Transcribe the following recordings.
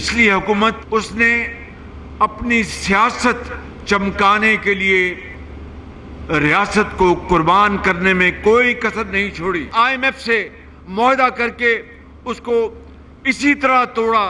پچھلی حکومت اس نے اپنی سیاست چمکانے کے لیے ریاست کو قربان کرنے میں کوئی کسر نہیں چھوڑی. IMF سے معاہدہ کر کے اس کو اسی طرح توڑا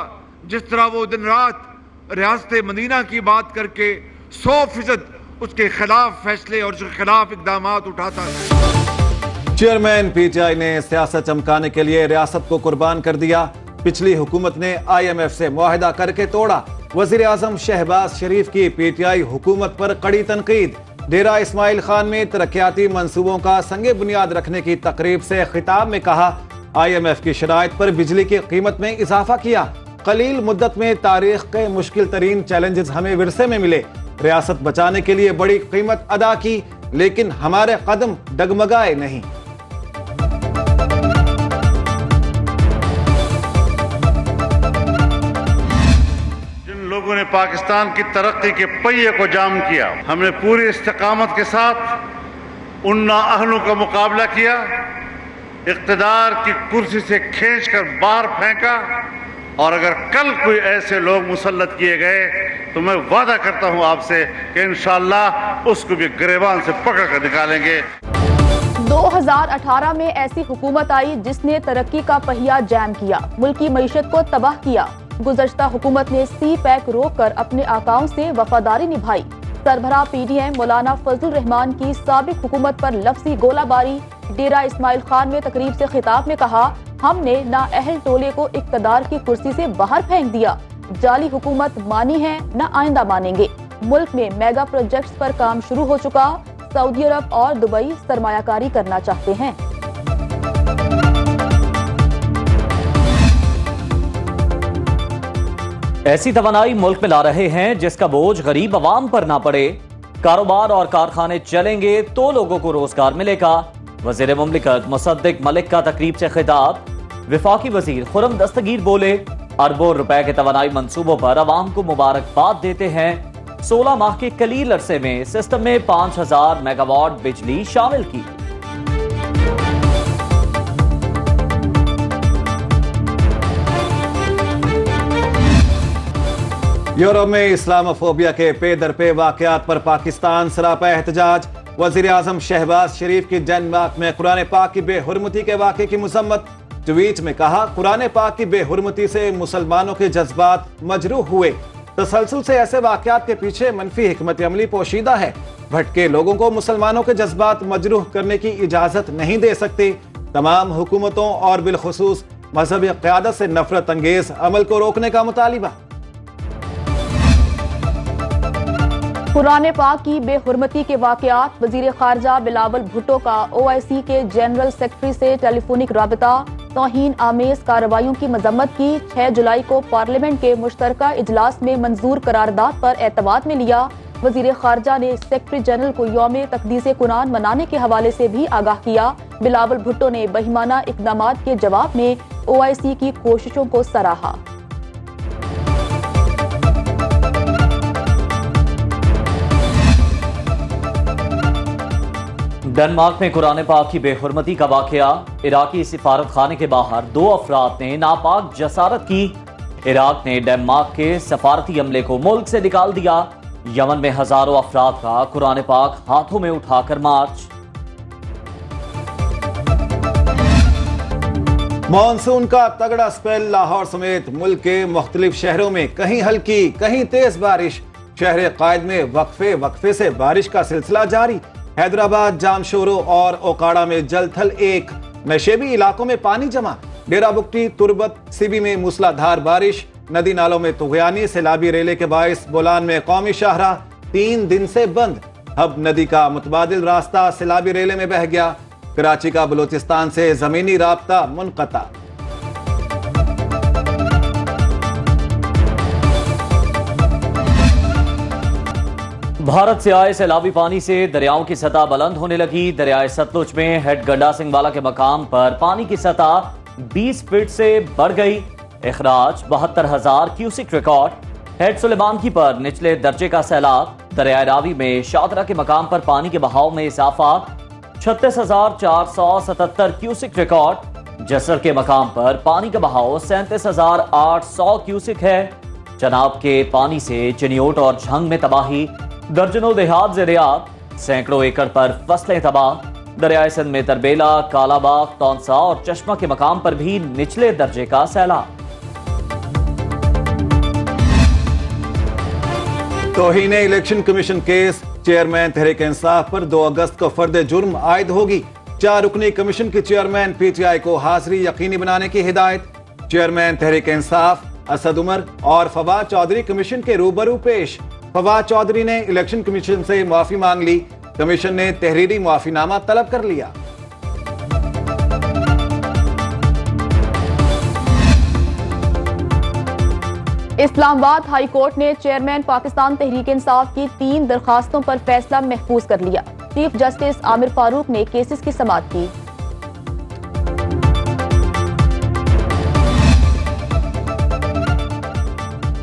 جس طرح وہ دن رات ریاست مدینہ کی بات کر کے 100% اس کے خلاف فیصلے اور اس کے خلاف اقدامات اٹھاتا ہے. چیئرمین پی ٹی آئی نے سیاست چمکانے کے لیے ریاست کو قربان کر دیا. پچھلی حکومت نے IMF سے معاہدہ کر کے توڑا. وزیر اعظم شہباز شریف کی پی ٹی آئی حکومت پر کڑی تنقید. ڈیرہ اسماعیل خان میں ترقیاتی منصوبوں کا سنگ بنیاد رکھنے کی تقریب سے خطاب میں کہا IMF کی شرائط پر بجلی کی قیمت میں اضافہ کیا. قلیل مدت میں تاریخ کے مشکل ترین چیلنجز ہمیں ورثے میں ملے. ریاست بچانے کے لیے بڑی قیمت ادا کی لیکن ہمارے قدم ڈگمگائے نہیں. لوگوں نے پاکستان کی ترقی کے پہیے کو جام کیا. ہم نے پوری استقامت کے ساتھ ان نااہلوں کا مقابلہ کیا، اقتدار کی کرسی سے کھینچ کر باہر پھینکا، اور اگر کل کوئی ایسے لوگ مسلط کیے گئے تو میں وعدہ کرتا ہوں آپ سے کہ انشاءاللہ اس کو بھی گریبان سے پکڑ کر نکالیں گے. 2018 میں ایسی حکومت آئی جس نے ترقی کا پہیہ جام کیا، ملکی معیشت کو تباہ کیا. گزشتہ حکومت نے سی پیک روک کر اپنے آقاؤں سے وفاداری نبھائی. سربراہ پی ڈی ایم مولانا فضل الرحمان کی سابق حکومت پر لفظی گولہ باری. ڈیرہ اسماعیل خان میں تقریب سے خطاب میں کہا ہم نے نااہل ٹولے کو اقتدار کی کرسی سے باہر پھینک دیا. جعلی حکومت مانی ہے نہ آئندہ مانیں گے. ملک میں میگا پروجیکٹس پر کام شروع ہو چکا. سعودی عرب اور دبئی سرمایہ کاری کرنا چاہتے ہیں. ایسی توانائی ملک میں لا رہے ہیں جس کا بوجھ غریب عوام پر نہ پڑے. کاروبار اور کارخانے چلیں گے تو لوگوں کو روزگار ملے گا. وزیر مملکت مصدق ملک کا تقریب سے خطاب. وفاقی وزیر خرم دستگیر بولے اربوں روپے کے توانائی منصوبوں پر عوام کو مبارکباد دیتے ہیں. 16 ماہ کے قلیل عرصے میں سسٹم میں 5000 میگا واٹ بجلی شامل کی. یورپ میں اسلاموفوبیا کے پے در پے واقعات پر پاکستان سراپا احتجاج. وزیر اعظم شہباز شریف کی ڈنمارک میں قرآن پاک کی بے حرمتی کے واقعے کی مذمت. ٹویٹ میں کہا قرآن پاک کی بے حرمتی سے مسلمانوں کے جذبات مجروح ہوئے. تسلسل سے ایسے واقعات کے پیچھے منفی حکمت عملی پوشیدہ ہے. بھٹکے لوگوں کو مسلمانوں کے جذبات مجروح کرنے کی اجازت نہیں دے سکتے. تمام حکومتوں اور بالخصوص مذہبی قیادت سے نفرت انگیز عمل کو روکنے کا مطالبہ. قرآن پاک کی بے حرمتی کے واقعات. وزیر خارجہ بلاول بھٹو کا OIC کے جنرل سیکرٹری سے ٹیلی فونک رابطہ. توہین آمیز کارروائیوں کی مذمت کی. 6 جولائی کو پارلیمنٹ کے مشترکہ اجلاس میں منظور قرارداد پر اعتماد میں لیا. وزیر خارجہ نے سیکرٹری جنرل کو یوم تقدیس قرآن منانے کے حوالے سے بھی آگاہ کیا. بلاول بھٹو نے بہیمانہ اقدامات کے جواب میں OIC کی کوششوں کو سراہا. ڈنمارک میں قرآن پاک کی بے حرمتی کا واقعہ. عراقی سفارت خانے کے باہر 2 افراد نے ناپاک جسارت کی. عراق نے ڈنمارک کے سفارتی عملے کو ملک سے نکال دیا. یمن میں ہزاروں افراد کا قرآن پاک ہاتھوں میں اٹھا کر مارچ. مانسون کا تگڑا سپیل. لاہور سمیت ملک کے مختلف شہروں میں کہیں ہلکی کہیں تیز بارش. شہر قائد میں وقفے سے بارش کا سلسلہ جاری. حیدرآباد، جامشورو اور اوکاڑا میں جل تھل ایک. نشیبی علاقوں میں پانی جمع. ڈیرہ بگٹی، تربت، سیبی میں موسلا دھار بارش. ندی نالوں میں طغیانی. سیلابی ریلے کے باعث بولان میں قومی شاہراہ 3 دن سے بند. اب ندی کا متبادل راستہ سیلابی ریلے میں بہہ گیا. کراچی کا بلوچستان سے زمینی رابطہ منقطع. بھارت سے آئے سیلابی پانی سے دریاؤں کی سطح بلند ہونے لگی. دریائے ستلج میں ہیڈ گنڈا سنگھ والا کے مقام پر پانی کی سطح 20 فٹ سے بڑھ گئی. اخراج 72,000 کیوسک ریکارڈ. ہیڈ سلیمانکی پر نچلے درجے کا سیلاب. دریائے راوی میں شادرہ کے مقام پر پانی کے بہاؤ میں اضافہ. 36,477 کیوسک ریکارڈ. जसर के मकाम पर पानी का बहाव 37,800 क्यूसिक है। चनाब के पानी से चिनियोट और झंग में तबाही, दर्जनों देहात ज़ेर-ए-आब, सैकड़ों एकड़ पर फसलें तबाह। दरियाए सिंध में तरबेला, कालाबाग, तौंसा और चश्मा के मकाम पर भी निचले दर्जे का सैलाब। तौहीन election commission case, chairman Tehreek Insaf पर 2 अगस्त को फर्द जुर्म आयद होगी। 4 रुकनी कमीशन के चेयरमैन पीटीआई को हाजिरी यकीनी बनाने की हिदायत। चेयरमैन तहरीक इंसाफ असद उमर और फवाद चौधरी कमीशन के रूबरू पेश। फवाद चौधरी ने इलेक्शन कमीशन से माफी मांग ली, कमीशन ने तहरीरी माफीनामा तलब कर लिया। इस्लामाबाद हाई कोर्ट ने चेयरमैन पाकिस्तान तहरीक इंसाफ की 3 दरखास्तों पर फैसला महफूज कर लिया। चीफ जस्टिस आमिर फारूक ने केसेस की समाअत की।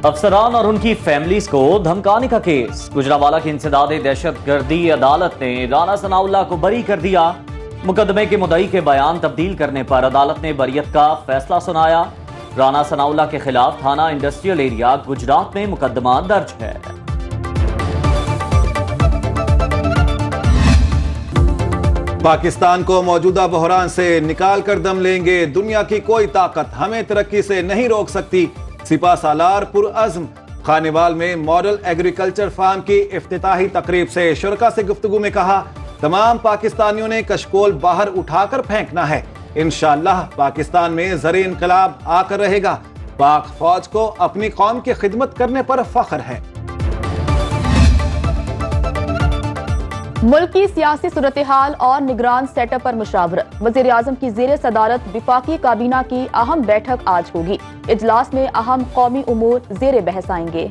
अफसरान और उनकी फैमिलीज को धमकाने का केस, गुजरावाला की इंसदादे दहशतगर्दी अदालत ने राना सनाउल्लाह को बरी कर दिया। मुकदमे के मुद्दई के बयान तब्दील करने पर अदालत ने बरियत का फैसला सुनाया। राना सनाउल्लाह के खिलाफ थाना इंडस्ट्रियल एरिया गुजरात में मुकदमा दर्ज है। पाकिस्तान को मौजूदा बहरान से निकाल कर दम लेंगे, दुनिया की कोई ताकत हमें तरक्की से नहीं रोक सकती। सिपा सालार पुरअज़्म। खानेवाल में मॉडल एग्रीकल्चर फार्म की इफ्तिताही तकरीब से शुरका से गुफ्तगू में कहा, तमाम पाकिस्तानियों ने कशकोल बाहर उठाकर फेंकना है। इंशाअल्लाह पाकिस्तान में ज़र इनकलाब आकर रहेगा। पाक फौज को अपनी कौम की खिदमत करने पर फख्र है। मुल्क की सियासी सूरत हाल और निगरान सेटअप पर मुशावरत। वज़ीर आज़म की ज़ेर सदारत विफाकी काबीना की अहम बैठक आज होगी। इजलास में अहम कौमी उमूर ज़ेर बहस आएंगे।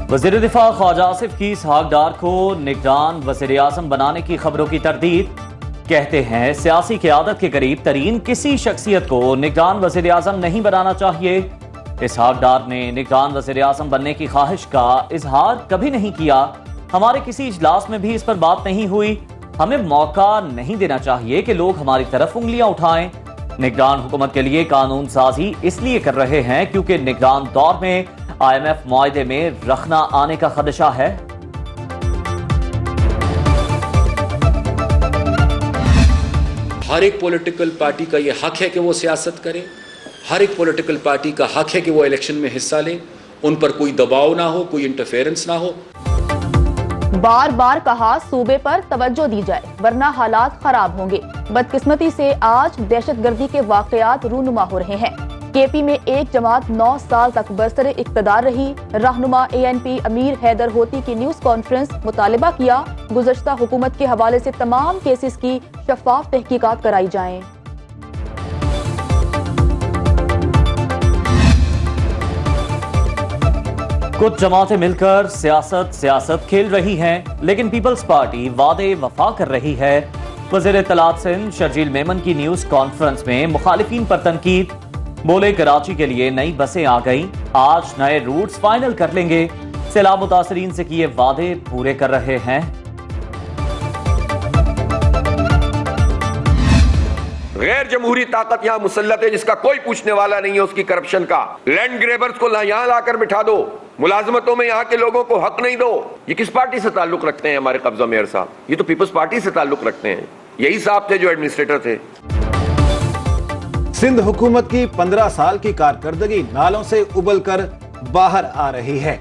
वज़ीर दिफा ख्वाजा आसिफ की इसहाक डार को निगरान वज़ीर आज़म बनाने की खबरों की तरदीद। कहते हैं सियासी क़यादत के करीब तरीन किसी शख्सियत को निगरान वज़ीर आज़म नहीं बनाना चाहिए। इसहाक डार ने निगरान वज़ीर आज़म बनने की ख्वाहिश का इजहार कभी नहीं किया। हमारे किसी इजलास में भी इस पर बात नहीं हुई। हमें मौका नहीं देना चाहिए कि लोग हमारी तरफ उंगलियां उठाएं। निगरान हुकूमत के लिए कानून साजी इसलिए कर रहे हैं क्योंकि निगरान दौर में IMF मुआहदे में रखना आने का खदशा है। हर एक पॉलिटिकल पार्टी का ये हक है कि वो सियासत करे। हर एक पॉलिटिकल पार्टी का हक है कि वो इलेक्शन में हिस्सा ले। उन पर कोई दबाव ना हो, कोई इंटरफेरेंस ना हो। बार बार कहा सूबे पर तवज्जो दी जाए वरना हालात खराब होंगे। बदकिस्मती से आज दहशतगर्दी के वाकयात रूनुमा हो रहे हैं। केपी में एक जमात 9 साल तक बरसरे इक़्तिदार रही। रहनुमा ANP अमीर हैदर होती की न्यूज कॉन्फ्रेंस मुतालिबा किया, गुज़श्ता हुकूमत के हवाले से तमाम केसेस की शफाफ तहकीकात कराई जाएं। कुछ जमातें मिलकर सियासत खेल रही हैं, लेकिन पीपल्स पार्टी वादे वफा कर रही है। वज़ीर इत्तलात सिंध शर्जील मेमन की न्यूज कॉन्फ्रेंस में मुखालिफिन पर तनकीद। बोले कराची के लिए नई बसें आ गई, आज नए रूट्स फाइनल कर लेंगे। सैलाब मुतासरीन से किए वादे पूरे कर रहे हैं। गैर जमहूरी ताकत यहाँ मुसल्लत है जिसका कोई पूछने वाला नहीं है उसकी करप्शन का। लैंड ग्रेबर्स को यहाँ लाकर बिठा दो, मुलाजमतों में यहाँ के लोगों को हक नहीं दो। ये किस पार्टी से ताल्लुक रखते हैं हमारे कब्जा मेयर साहब? ये तो पीपल्स पार्टी से ताल्लुक रखते हैं। यही साहब थे जो एडमिनिस्ट्रेटर थे। सिंध हुकूमत की 15 साल की कारकर्दगी नालों से उबल कर बाहर आ रही है।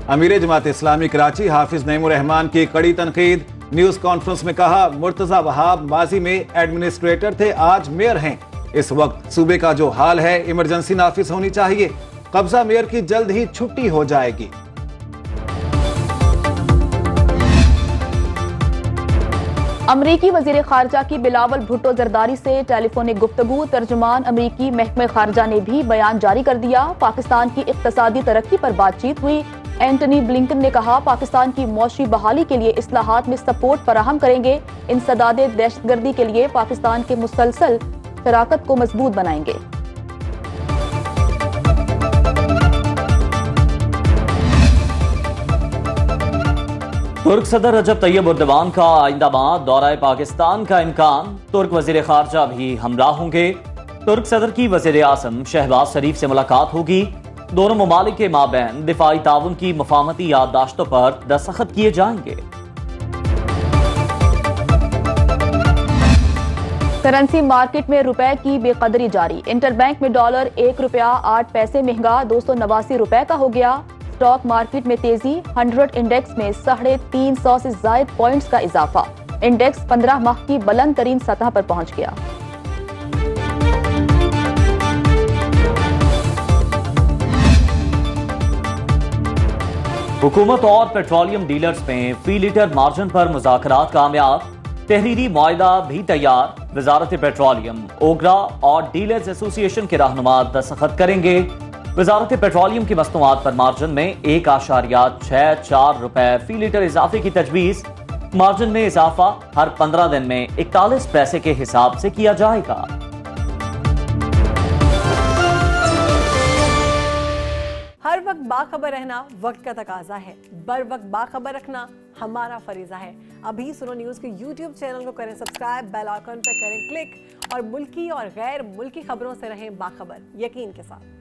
अमीर जमात इस्लामी कराची हाफिज नईमुर रहमान की कड़ी तनकीद। न्यूज कॉन्फ्रेंस में कहा, मुर्तजा वहाब माजी में एडमिनिस्ट्रेटर थे, आज मेयर हैं। इस वक्त सूबे का जो हाल है इमरजेंसी नाफिज होनी चाहिए। कब्जा मेयर की जल्द ही छुट्टी हो जाएगी। अमरीकी वजीर खारजा की बिलावल भुट्टो जरदारी से टेलीफोनिक गुफ्तगू। तर्जुमान अमरीकी महकमे खारजा ने भी बयान जारी कर दिया। पाकिस्तान की इक्तसादी तरक्की पर बातचीत हुई। एंटनी ब्लिंकन ने कहा, पाकिस्तान की मौशी बहाली के लिए इस्लाहात में सपोर्ट फराहम करेंगे। इंसदादे दहशतगर्दी के लिए पाकिस्तान के मुसलसल शराकत को मजबूत बनाएंगे। तुर्क सदर रजब तैयब उर्दवान का आइंदा माह दौरा पाकिस्तान का इम्कान, तुर्क वजीर खारजा भी हमराह होंगे। तुर्क सदर की वजीर आज़म शहबाज शरीफ से मुलाकात होगी। दोनों ममालिक के माबैन दिफाई ताउन की मुफाहमती याददाश्तों पर दस्तखत किए जाएंगे। करंसी मार्केट में रुपए की बेकदरी जारी। इंटरबैंक में डॉलर 1 रुपया 8 पैसे महंगा 289 रुपए का हो गया। स्टॉक मार्केट में तेजी, 100 इंडेक्स में 350 से ज्यादा पॉइंट्स का इजाफा। इंडेक्स 15 माह की बुलंद तरीन सतह पर पहुंच गया। हुकूमत और पेट्रोलियम डीलर्स में फी लीटर मार्जिन पर मुज़ाकरात कामयाब। तहरीरी मुआहिदा भी तैयार। वजारत पेट्रोलियम, ओगरा और डीलर्स एसोसिएशन के रहनुमा दस्तखत करेंगे। वजारत पेट्रोलियम की मसनूआत पर मार्जिन में 1.64 रुपए फी लीटर इजाफे की तजवीज़। मार्जिन में इजाफा हर 15 दिन में 41 पैसे के हिसाब से किया जाएगा। हर वक्त बाखबर रहना वक्त का तकाजा है। बर वक्त बाखबर रखना हमारा फरीजा है। अभी सुनो न्यूज़ के YouTube चैनल को करें सब्सक्राइब, बेल आइकन पर करें क्लिक और मुल्की और गैर मुल्की खबरों से रहें बाखबर, यकीन के साथ।